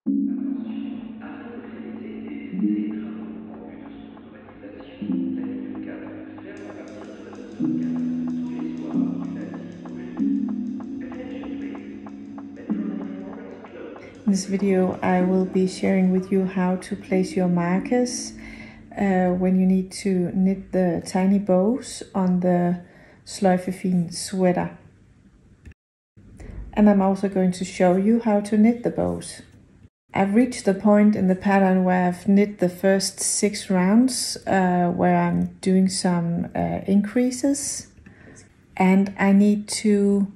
In this video, I will be sharing with you how to place your markers when you need to knit the tiny bows on the Sløjfefin Sweater. And I'm also going to show you how to knit the bows. I've reached the point in the pattern where I've knit the first 6 rounds where I'm doing some increases, and I need to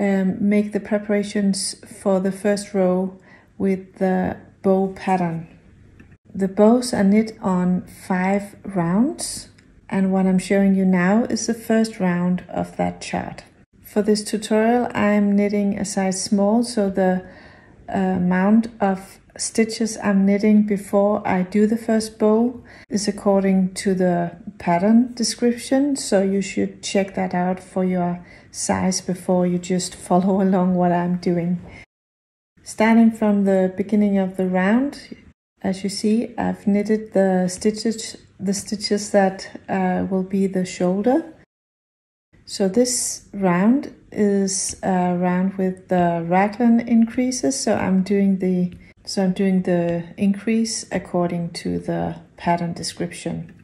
make the preparations for the first row with the bow pattern. The bows are knit on 5 rounds, and what I'm showing you now is the first round of that chart. For this tutorial I'm knitting a size small, so the amount of stitches I'm knitting before I do the first bow is according to the pattern description, so you should check that out for your size before you just follow along what I'm doing. Starting from the beginning of the round, as you see, I've knitted the stitches that will be the shoulder. So this round is a round with the raglan increases, so I'm doing the increase according to the pattern description.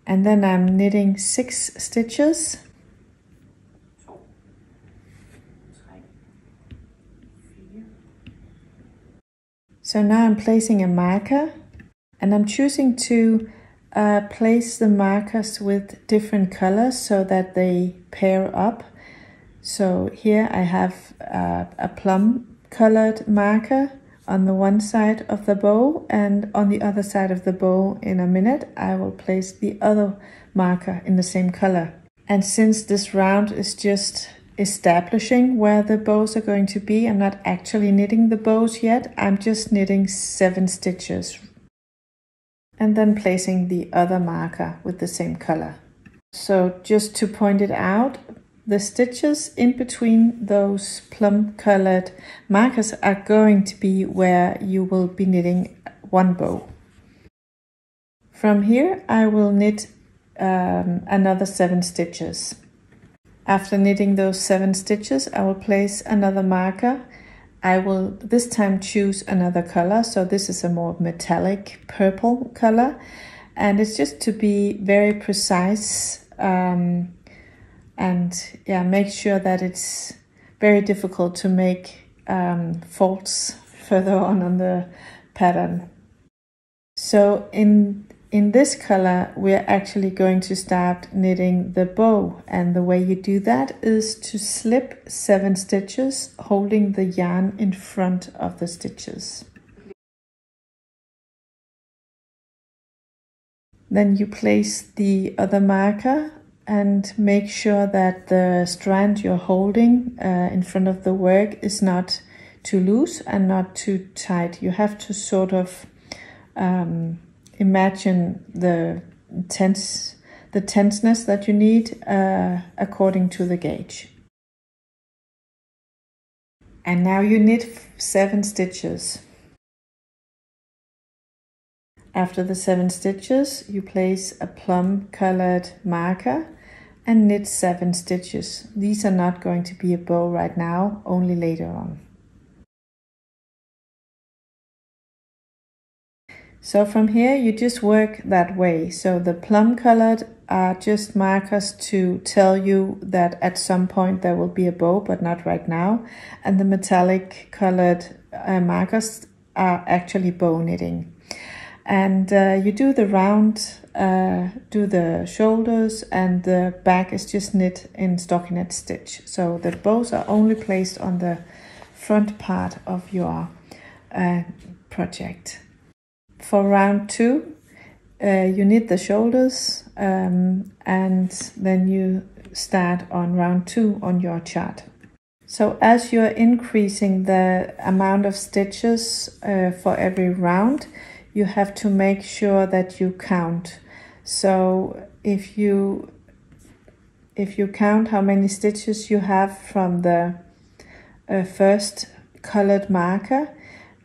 And then I'm knitting 6 stitches. So now I'm placing a marker, and I'm choosing to place the markers with different colors so that they pair up. So here I have a plum colored marker on the one side of the bow, and on the other side of the bow in a minute I will place the other marker in the same color. And since this round is just establishing where the bows are going to be, I'm not actually knitting the bows yet, I'm just knitting 7 stitches and then placing the other marker with the same color. So just to point it out, the stitches in between those plum colored markers are going to be where you will be knitting one bow. From here I will knit another 7 stitches. After knitting those 7 stitches, I will place another marker. I will this time choose another color, so this is a more metallic purple color, and it's just to be very precise and yeah, make sure that it's very difficult to make faults further on the pattern. So in this color we're actually going to start knitting the bow, and the way you do that is to slip 7 stitches holding the yarn in front of the stitches. Then you place the other marker and make sure that the strand you're holding in front of the work is not too loose and not too tight. You have to sort of imagine the tenseness that you need according to the gauge. And now you knit 7 stitches. After the 7 stitches, you place a plum colored marker and knit 7 stitches. These are not going to be a bow right now, only later on. So from here you just work that way. So the plum colored are just markers to tell you that at some point there will be a bow, but not right now. And the metallic colored markers are actually bow knitting. And you do the round, do the shoulders, and the back is just knit in stockinette stitch. So the bows are only placed on the front part of your project. For round 2, you knit the shoulders and then you start on round 2 on your chart. So as you're increasing the amount of stitches for every round, you have to make sure that you count. So if you count how many stitches you have from the first colored marker,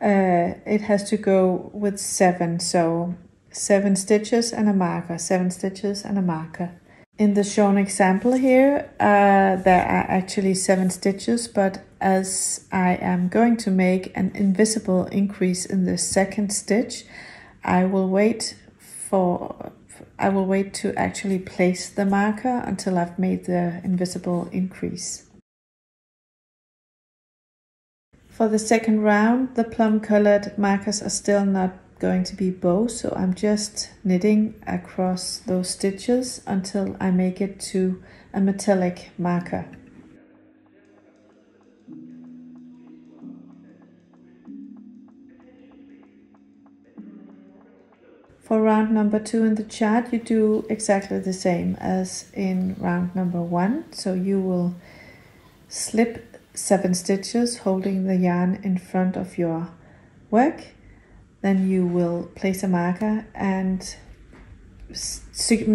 it has to go with 7, so 7 stitches and a marker, 7 stitches and a marker. In the shown example here, there are actually 7 stitches, but as I am going to make an invisible increase in the second stitch, I will wait to actually place the marker until I've made the invisible increase. For the second round, the plum colored markers are still not going to be bows, so I'm just knitting across those stitches until I make it to a metallic marker. For round number 2 in the chart, you do exactly the same as in round number 1. So you will slip 7 stitches holding the yarn in front of your work. Then you will place a marker and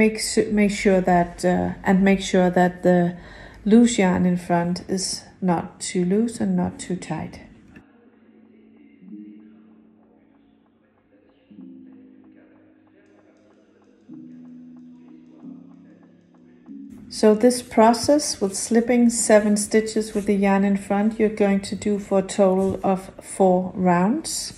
make sure that the loose yarn in front is not too loose and not too tight. So this process with slipping 7 stitches with the yarn in front, you're going to do for a total of 4 rounds.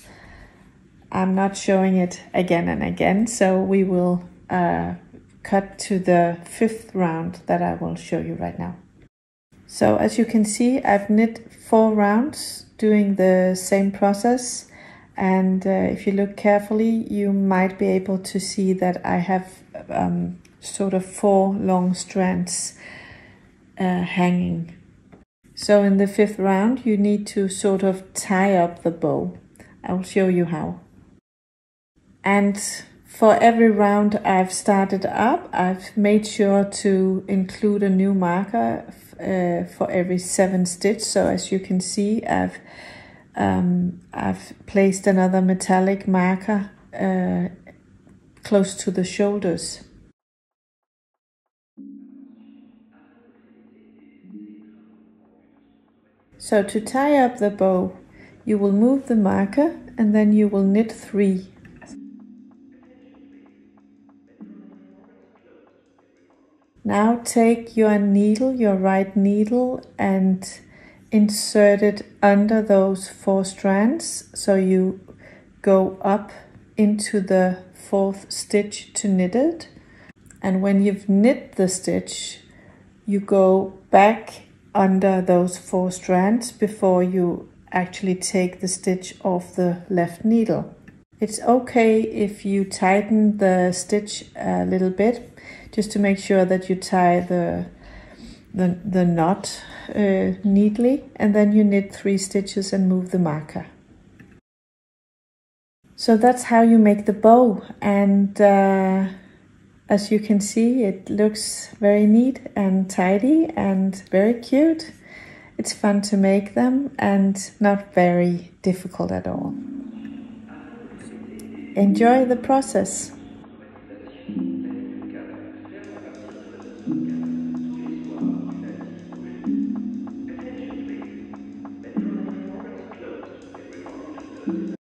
I'm not showing it again and again, so we will cut to the 5th round that I will show you right now. So as you can see, I've knit 4 rounds doing the same process, and if you look carefully, you might be able to see that I have sort of 4 long strands hanging. So in the 5th round, you need to sort of tie up the bow. I will show you how. And for every round I've started up, I've made sure to include a new marker for every 7 stitches. So as you can see, I've placed another metallic marker close to the shoulders. So to tie up the bow, you will move the marker and then you will knit 3. Now take your needle, your right needle, and insert it under those 4 strands. So you go up into the 4th stitch to knit it. And when you've knit the stitch, you go back under those 4 strands before you actually take the stitch off the left needle. It's okay if you tighten the stitch a little bit, just to make sure that you tie the knot neatly, and then you knit 3 stitches and move the marker. So that's how you make the bow, and as you can see, it looks very neat and tidy and very cute. It's fun to make them and not very difficult at all. Enjoy the process.